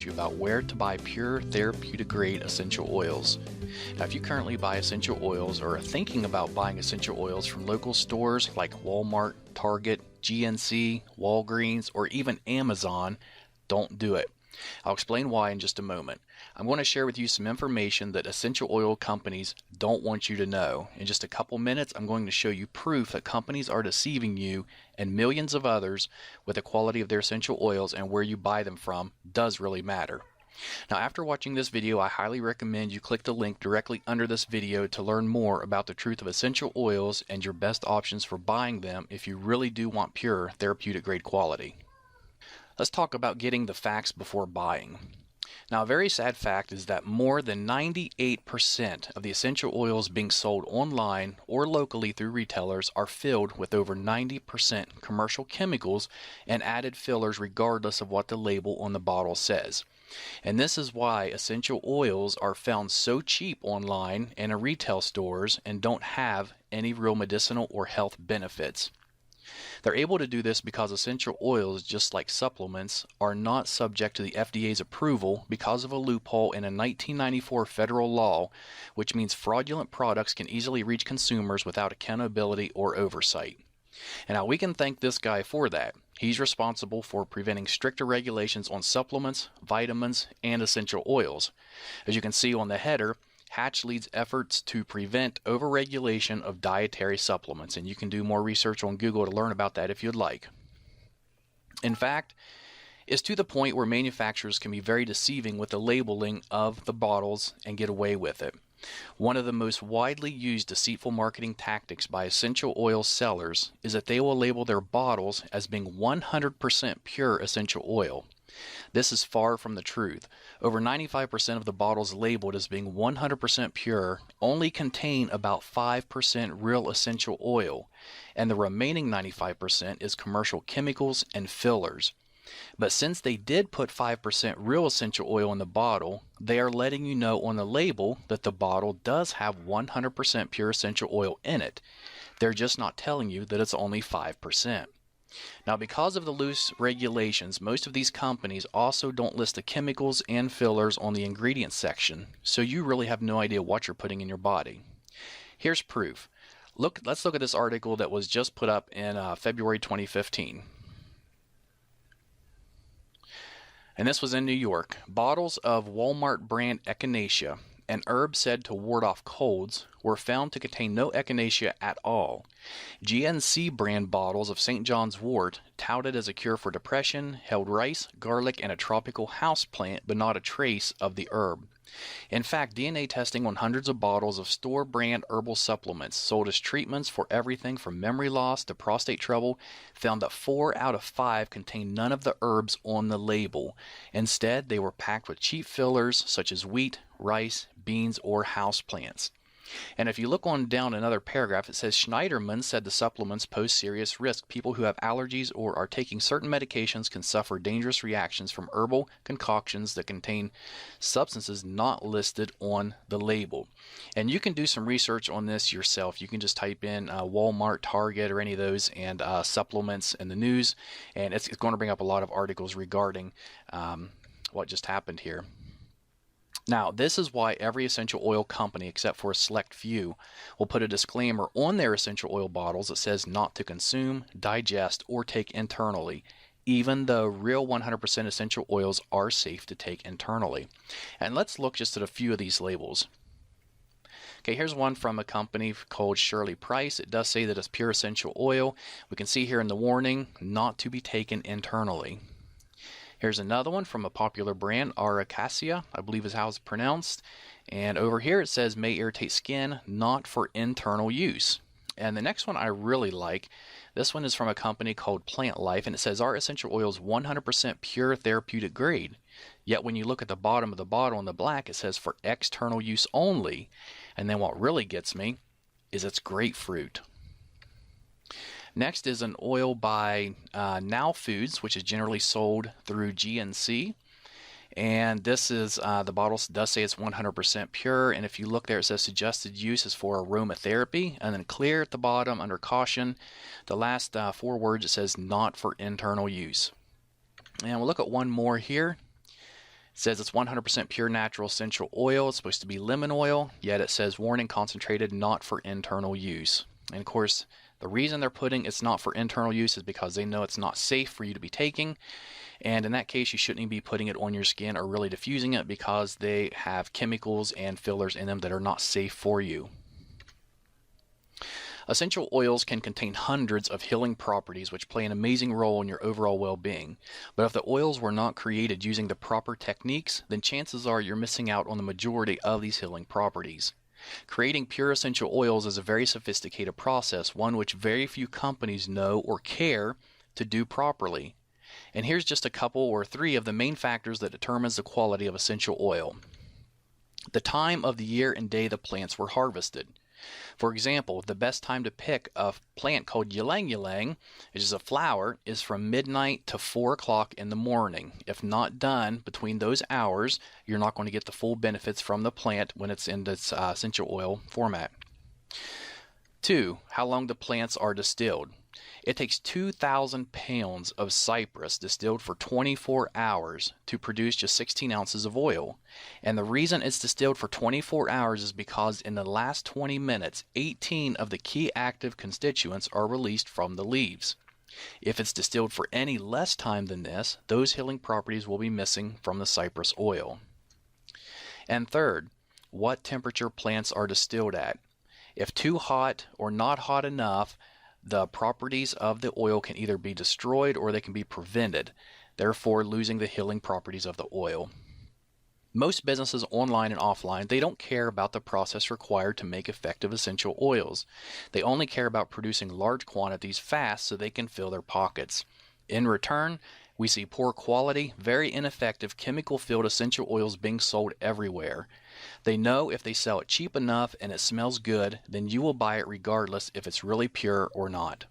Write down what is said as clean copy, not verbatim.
you about where to buy pure therapeutic grade essential oils. Now, if you currently buy essential oils or are thinking about buying essential oils from local stores like Walmart, Target, GNC, Walgreens, or even Amazon, don't do it. I'll explain why in just a moment. I'm going to share with you some information that essential oil companies don't want you to know. In just a couple minutes, I'm going to show you proof that companies are deceiving you and millions of others with the quality of their essential oils, and where you buy them from does really matter. Now, after watching this video, I highly recommend you click the link directly under this video to learn more about the truth of essential oils and your best options for buying them if you really do want pure therapeutic grade quality. Let's talk about getting the facts before buying. Now, a very sad fact is that more than 98% of the essential oils being sold online or locally through retailers are filled with over 90% commercial chemicals and added fillers regardless of what the label on the bottle says. And this is why essential oils are found so cheap online and in retail stores and don't have any real medicinal or health benefits. They're able to do this because essential oils, just like supplements, are not subject to the FDA's approval because of a loophole in a 1994 federal law, which means fraudulent products can easily reach consumers without accountability or oversight. And now we can thank this guy for that. He's responsible for preventing stricter regulations on supplements, vitamins, and essential oils. As you can see on the header, Hatch leads efforts to prevent overregulation of dietary supplements, and you can do more research on Google to learn about that if you'd like. In fact, it's to the point where manufacturers can be very deceiving with the labeling of the bottles and get away with it. One of the most widely used deceitful marketing tactics by essential oil sellers is that they will label their bottles as being 100% pure essential oil. This is far from the truth. Over 95% of the bottles labeled as being 100% pure only contain about 5% real essential oil, and the remaining 95% is commercial chemicals and fillers. But since they did put 5% real essential oil in the bottle, they are letting you know on the label that the bottle does have 100% pure essential oil in it. They're just not telling you that it's only 5%. Now, because of the loose regulations, most of these companies also don't list the chemicals and fillers on the ingredients section, so you really have no idea what you're putting in your body. Here's proof. Let's look at this article that was just put up in February 2015. And this was in New York. Bottles of Walmart brand echinacea, an herb said to ward off colds, were found to contain no echinacea at all. GNC brand bottles of St. John's wort, touted as a cure for depression, held rice, garlic, and a tropical house plant, but not a trace of the herb. In fact, DNA testing on hundreds of bottles of store-brand herbal supplements sold as treatments for everything from memory loss to prostate trouble found that 4 out of 5 contained none of the herbs on the label. Instead, they were packed with cheap fillers such as wheat, rice, beans, or houseplants. And if you look on down another paragraph, it says Schneiderman said the supplements pose serious risk. People who have allergies or are taking certain medications can suffer dangerous reactions from herbal concoctions that contain substances not listed on the label. And you can do some research on this yourself. You can just type in Walmart, Target, or any of those, and supplements in the news, and it's going to bring up a lot of articles regarding what just happened here. Now, this is why every essential oil company, except for a select few, will put a disclaimer on their essential oil bottles that says not to consume, digest, or take internally, even though real 100% essential oils are safe to take internally. And let's look just at a few of these labels. Okay, here's one from a company called Shirley Price. It does say that it's pure essential oil. We can see here in the warning, not to be taken internally. Here's another one from a popular brand, Aracacia, I believe is how it's pronounced. And over here it says may irritate skin, not for internal use. And the next one I really like. This one is from a company called Plant Life, and it says our essential oil is 100% pure therapeutic grade. Yet when you look at the bottom of the bottle in the black, it says for external use only. And then what really gets me is it's grapefruit. Next is an oil by Now Foods, which is generally sold through GNC. And this is, the bottle does say it's 100% pure. And if you look there, it says suggested use is for aromatherapy. And then clear at the bottom under caution. The last 4 words, it says not for internal use. And we'll look at one more here. says it's 100% pure natural essential oil. It's supposed to be lemon oil, yet it says warning concentrated, not for internal use. And of course, the reason they're putting it's not for internal use is because they know it's not safe for you to be taking. And in that case, you shouldn't even be putting it on your skin or really diffusing it because they have chemicals and fillers in them that are not safe for you. Essential oils can contain hundreds of healing properties which play an amazing role in your overall well-being. But if the oils were not created using the proper techniques, then chances are you're missing out on the majority of these healing properties. Creating pure essential oils is a very sophisticated process, one which very few companies know or care to do properly. And here's just a couple or three of the main factors that determines the quality of essential oil. The time of the year and day the plants were harvested. For example, the best time to pick a plant called ylang ylang, which is a flower, is from midnight to 4 o'clock in the morning. If not done between those hours, you're not going to get the full benefits from the plant when it's in this essential oil format. 2. How long the plants are distilled. It takes 2,000 pounds of cypress distilled for 24 hours to produce just 16 ounces of oil. And the reason it's distilled for 24 hours is because in the last 20 minutes, 18 of the key active constituents are released from the leaves. If it's distilled for any less time than this, those healing properties will be missing from the cypress oil. And third, what temperature plants are distilled at. If too hot or not hot enough, the properties of the oil can either be destroyed or they can be prevented, therefore losing the healing properties of the oil. Most businesses online and offline, they don't care about the process required to make effective essential oils. They only care about producing large quantities fast so they can fill their pockets. In return, we see poor quality, very ineffective chemical-filled essential oils being sold everywhere. They know if they sell it cheap enough and it smells good, then you will buy it regardless if it's really pure or not.